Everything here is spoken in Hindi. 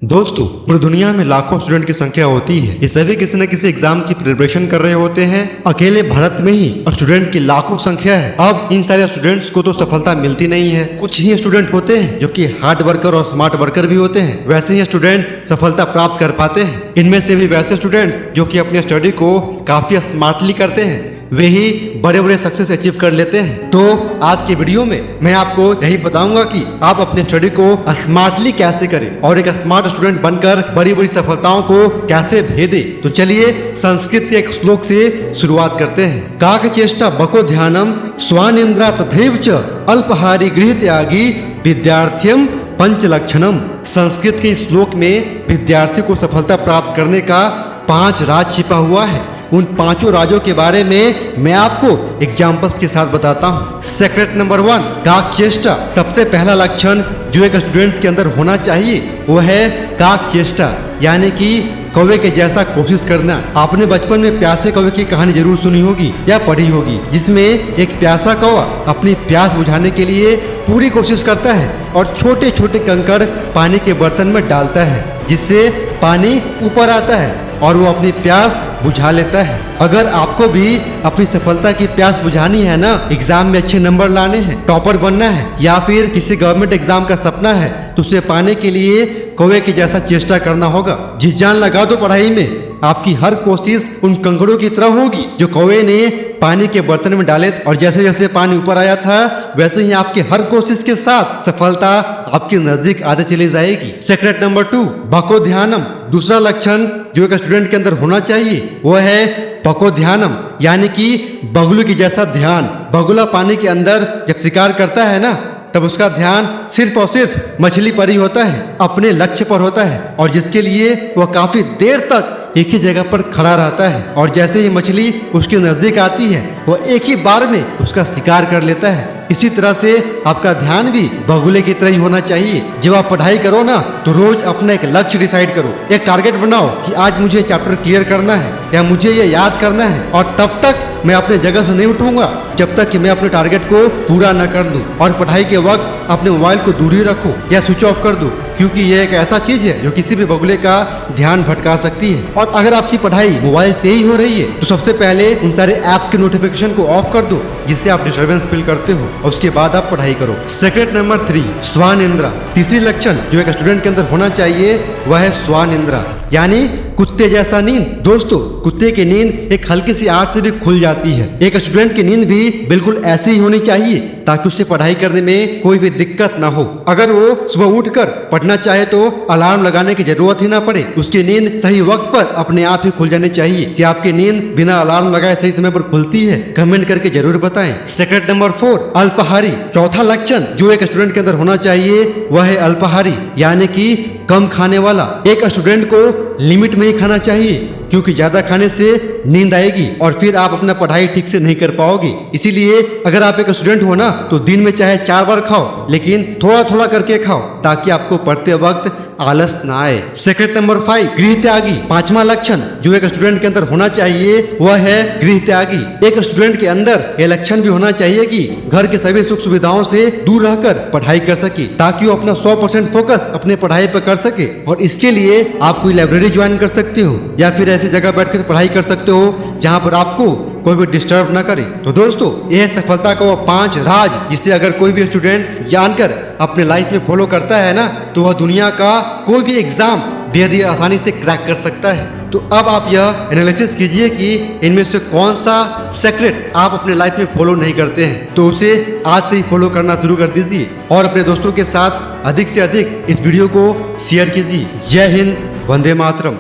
दोस्तों, पूरी दुनिया में लाखों स्टूडेंट की संख्या होती है। ये सभी किसी न किसी एग्जाम की प्रिपरेशन कर रहे होते हैं। अकेले भारत में ही स्टूडेंट की लाखों संख्या है। अब इन सारे स्टूडेंट्स को तो सफलता मिलती नहीं है। कुछ ही स्टूडेंट होते हैं जो कि हार्ड वर्कर और स्मार्ट वर्कर भी होते हैं। वैसे ही स्टूडेंट्स सफलता प्राप्त कर पाते हैं। इनमें से भी वैसे स्टूडेंट्स जो कि अपनी स्टडी को काफी स्मार्टली करते हैं, वे ही बड़े बड़े सक्सेस अचीव कर लेते हैं। तो आज की वीडियो में मैं आपको यही बताऊंगा कि आप अपने स्टडी को स्मार्टली कैसे करें और एक स्मार्ट स्टूडेंट बनकर बड़ी बड़ी सफलताओं को कैसे भेदें। तो चलिए संस्कृत के एक श्लोक से शुरुआत करते हैं। काकचेष्टा बको ध्यानम स्वानिंद्रा तथैव च अल्पहारी गृह त्यागी विद्यार्थियम पंचलक्षणम। संस्कृत के इस श्लोक में विद्यार्थी को सफलता प्राप्त करने का 5 राज छिपा हुआ है। उन 5 राजों के बारे में मैं आपको एग्जाम्पल्स के साथ बताता हूँ। सेक्रेट नंबर 1, काकचेष्टा। सबसे पहला लक्षण जो एक स्टूडेंट्स के अंदर होना चाहिए वो है काकचेष्टा, यानी कि कौवे के जैसा कोशिश करना। आपने बचपन में प्यासे कौवे की कहानी जरूर सुनी होगी या पढ़ी होगी, जिसमें एक प्यासा कौवा अपनी प्यास बुझाने के लिए पूरी कोशिश करता है और छोटे छोटे कंकड़ पानी के बर्तन में डालता है, जिससे पानी ऊपर आता है और वो अपनी प्यास बुझा लेता है। अगर आपको भी अपनी सफलता की प्यास बुझानी है ना, एग्जाम में अच्छे नंबर लाने हैं, टॉपर बनना है या फिर किसी गवर्नमेंट एग्जाम का सपना है, तो उसे पाने के लिए कौवे की जैसा चेष्टा करना होगा। जी जान लगा दो पढ़ाई में। आपकी हर कोशिश उन कंकड़ों की तरह होगी जो कौवे ने पानी के बर्तन में डाले, और जैसे जैसे पानी ऊपर आया था वैसे ही आपकी हर कोशिश के साथ सफलता आपके नजदीक आते चली जाएगी। सेक्रेट नंबर 2, बको ध्यानम। दूसरा लक्षण जो एक स्टूडेंट के अंदर होना चाहिए वो है बको ध्यानम, यानी कि बगुले की जैसा ध्यान। बगुला पानी के अंदर जब शिकार करता है ना, तब उसका ध्यान सिर्फ और सिर्फ मछली पर ही होता है, अपने लक्ष्य पर होता है, और जिसके लिए वह काफी देर तक एक ही जगह पर खड़ा रहता है। और जैसे ही मछली उसके नजदीक आती है वह एक ही बार में उसका शिकार कर लेता है। इसी तरह से आपका ध्यान भी बगुले की तरह ही होना चाहिए। जब आप पढ़ाई करो ना, तो रोज अपना एक लक्ष्य डिसाइड करो, एक टारगेट बनाओ कि आज मुझे चैप्टर क्लियर करना है या मुझे ये याद करना है, और तब तक मैं अपने जगह से नहीं उठूंगा जब तक कि मैं अपने टारगेट को पूरा न कर लूं। और पढ़ाई के वक्त अपने मोबाइल को दूर ही रखो या स्विच ऑफ कर दो, क्योंकि ये एक ऐसा चीज है जो किसी भी बगुले का ध्यान भटका सकती है। और अगर आपकी पढ़ाई मोबाइल से ही हो रही है तो सबसे पहले उन सारे ऐप्स के नोटिफिकेशन को ऑफ कर दो जिससे आप डिस्टर्बेंस फील करते हो, और उसके बाद आप पढ़ाई करो। सेक्रेट नंबर 3, स्वानिंद्रा। तीसरी लक्षण जो एक स्टूडेंट के अंदर होना चाहिए वह है स्वानिंद्रा, यानी कुत्ते जैसा नींद। दोस्तों, कुत्ते की नींद एक हल्की सी आठ से भी खुल जाती है। एक स्टूडेंट की नींद भी बिल्कुल ऐसी ही होनी चाहिए ताकि उसे पढ़ाई करने में कोई भी दिक्कत ना हो। अगर वो सुबह उठकर पढ़ना चाहे तो अलार्म लगाने की जरूरत ही ना पड़े। उसकी नींद सही वक्त पर अपने आप ही खुल जानी चाहिए। कि आपकी नींद बिना अलार्म लगाए सही समय पर खुलती है? कमेंट करके जरूर बताएं। सेक्रेट नंबर 4, अल्पाहारी। चौथा लक्षण जो एक स्टूडेंट के अंदर होना चाहिए वह है अल्पाहारी, यानी कि कम खाने वाला। एक स्टूडेंट को लिमिट में ही खाना चाहिए, क्योंकि ज्यादा खाने से नींद आएगी और फिर आप अपना पढ़ाई ठीक से नहीं कर पाओगे। इसीलिए अगर आप एक स्टूडेंट हो ना, तो दिन में चाहे 4 बार खाओ, लेकिन थोड़ा थोड़ा करके खाओ ताकि आपको पढ़ते वक्त आलस ना आए। सेक्रेट नंबर 5, गृह त्यागी। 5वां लक्षण जो एक स्टूडेंट के अंदर होना चाहिए वह है गृह त्यागी। एक स्टूडेंट के अंदर यह लक्षण भी होना चाहिए कि घर के सभी सुख सुविधाओं से दूर रहकर पढ़ाई कर सके, ताकि वो अपना 100% फोकस अपने पढ़ाई पर कर सके। और इसके लिए आप कोई लाइब्रेरी ज्वाइन कर सकते हो या फिर ऐसी जगह बैठकर पढ़ाई कर सकते हो जहाँ पर आपको कोई भी डिस्टर्ब ना करे। तो दोस्तों, यह सफलता का वो 5 राज जिसे अगर कोई भी स्टूडेंट जानकर अपने लाइफ में फॉलो करता है ना, तो वह दुनिया का कोई भी एग्जाम बेहद ही आसानी से क्रैक कर सकता है। तो अब आप यह एनालिसिस कीजिए कि इनमें से कौन सा सेक्रेट आप अपने लाइफ में फॉलो नहीं करते हैं, तो उसे आज से ही फॉलो करना शुरू कर दीजिए और अपने दोस्तों के साथ अधिक से अधिक इस वीडियो को शेयर कीजिए। जय हिंद, वंदे मातरम।